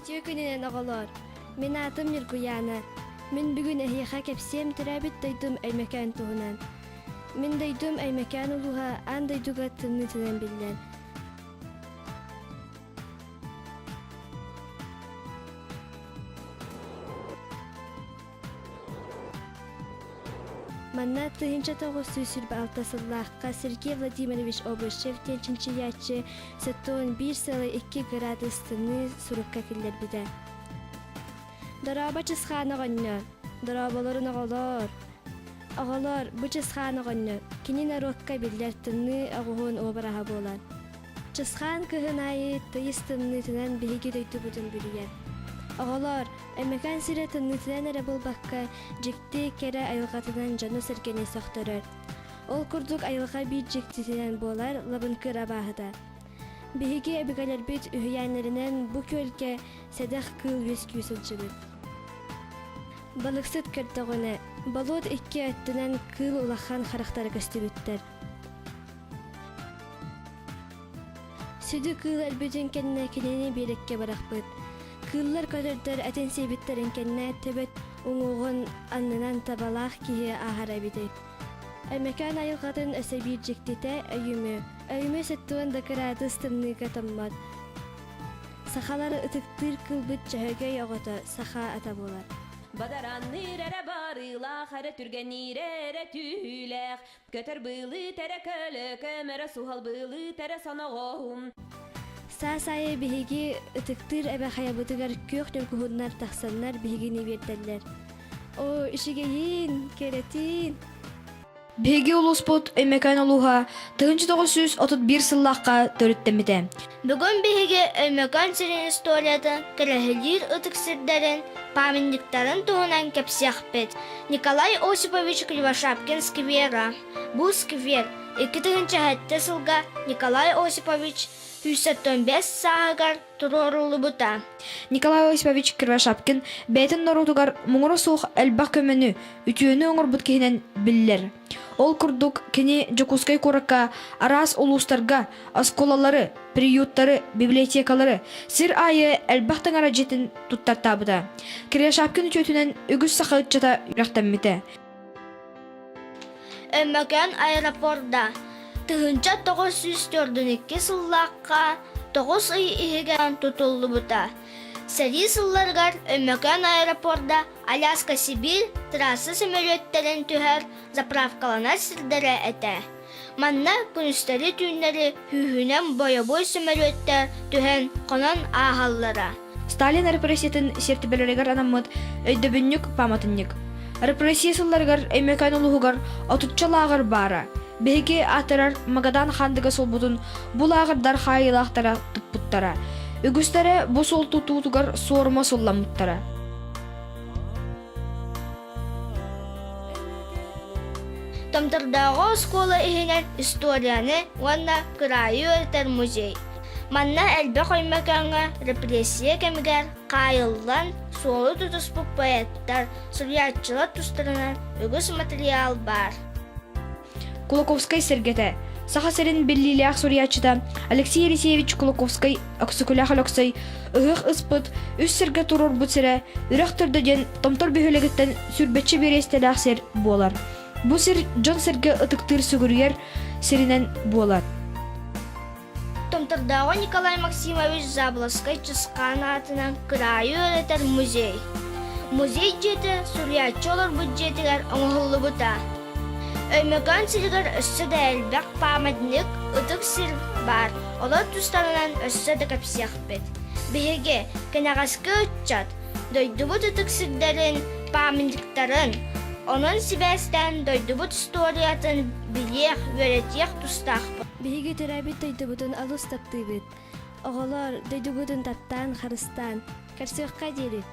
Истиө күнінен оғалар. Мен атым Ниргуяна. Мен бүгін әйеға кепсем тірәбіт дайдым әймәкән туғынан. Мен дайдым әймәкән ұлуға ан дайдуға тымны тінен білден. Манна тыгынча тоғыз сүсүрбі алтасыллаққа Сергей Владимирович Обрышев тенчінші ятчы сәттуын 1 сылы 2 градус тымны сурыққа келдер біді. Дораба чысқаны ғанны, дорабаларын оғалар. Оғалар, бұ чысқаны ғанны, кенен арыққа білдер тымны ағуғын обыраға болар. Чысқан кығын айы тыйыз тымны тынан бейге дөйті бұдын білігер. Оғалар, әмекан сірі тыннытынан әрі бұл баққа жекті кәрі айылғатынан жану сіргені соқтырыр. Ол күрдік айылға бір жектетінен болар лабынқы рабағыда. Бейге әбігалер бүт үйянлерінен бұ көлге сәдәқ кыл өз күйсілші бүт. Балықсыт кірдіғыны, балуд 2 әттінен кыл ұлаққан қарақтары көсті бүттір. Сүді кыл әлбүтін кәніне кенені берекке барақ бүт. Кыллар көтөрдөр әтен сейбиттерин кенне төбөт уңуғын аннынан табалақ кие ағара бидет. Әмекан айылғатын өсі бір жектете өйімі. Өйімі сөттуын дакырады стымныға таммад. Сақалары ұтықтыр кылбыт жағы оғыты сақа ата болар. Бадаранныр әрі барылақ, әрі түргеннер әрі түйләқ. Көтір бұлы тәрі көлік, әмірі суғал бұлы тәрі санағуым. Саа-сайы бігі ұтықтыр әбі қаябытығар көк нүркуғыннар тақсаннар бігіні бердерлер. О, ішігейін, керетін. Бігі ұлыспыт өймекән ұлуға 1931 сыллаққа төріттемеді. Бүгін бігі өймекән сірін историятын кірәхілер ұтықсырдарын памятниктарын туғынан кәпсияқ бет. Николай Осипович Кривошапкин сквера. Бұл сквер 2000 сылға Николай Осипович 115 сағығар тұрорулы бұта. Николай Осипович Кривошапкин бәйтін норутугар мұңыры соқ әлбақ көміні үтіөні оңыр бұт кейінен білілер. Ол күрдік кені Жокускай қораққа, арас ұлыстарға, асколалары, приюттары, библиотекалары, сір айы әлбақтың ара жетін тұттар табыда. Кривошапкин үтіөнінен үгіз сақығыт жата үрақтамметі. Өймекән аэропорда Тыгынча 942 сыллаққа 9 ый иһигэн тутуллу бута. Сәри сылларгар Өймекән аэропорда Аляска-Сибирь трассы самолеттерин түһәр заправкалана сирдәре әтә. Манна күністері түйінлері хүхінен боя-бой самолеттер түһән қонан ағаллара. Сталин репрессиятын сертибелерегер анамыд өйдөбүннүк паматыннык. Репрессия сылларгар Өймекән улуғығар отутчалағыр бара. Беге атырар Магадан хандыга солбудун бул агырдар хайылақтара туппуттара. Үгүстері бу сол тутутугар сорма солламуттара. Томтырдағы скола ихинен историяны ванна кырайы өтер музей. Манна әлбе Өймекәнға репрессия кемігер қайылдан солы тутуспук поэттар, сурьятчылар тустарынан үгіс материал бар. Кулаковскай сергете. Саха серин беллилях сурьячыда Алексей Елисеевич Кулаковскай аксукулях алексай ыгых ыспыт үс серге турор бутсере үрәк төрдөден томтор бөһөлегеттен сүрбетче берестелях сер болар. Бу сер Джон серге ытыктыр сүгүргер серинен болар. Томтырдағы Николай Максимович Заблоскай чысқан атынан кырайы өретер музей. Музей жеті сурьячолар бюджетігер оңғылы бұта. Өймекән сиргер өссі дә әлбәк памятник ұтық сир бар. Олар тұстанынан өссі дә кәпсияқ бет. Беге кенағасқы ұтчат. Дойдубут ұтық сирдерін памятниктарын. Onun sibəstən döydübut istoriятын biliyək, öyrətiyək tustaq. Беге төрәбит дойдубутын алыс тапты бит. Оғалар дойдубутын таттан, харыстан. Кәрсіққа дейрі.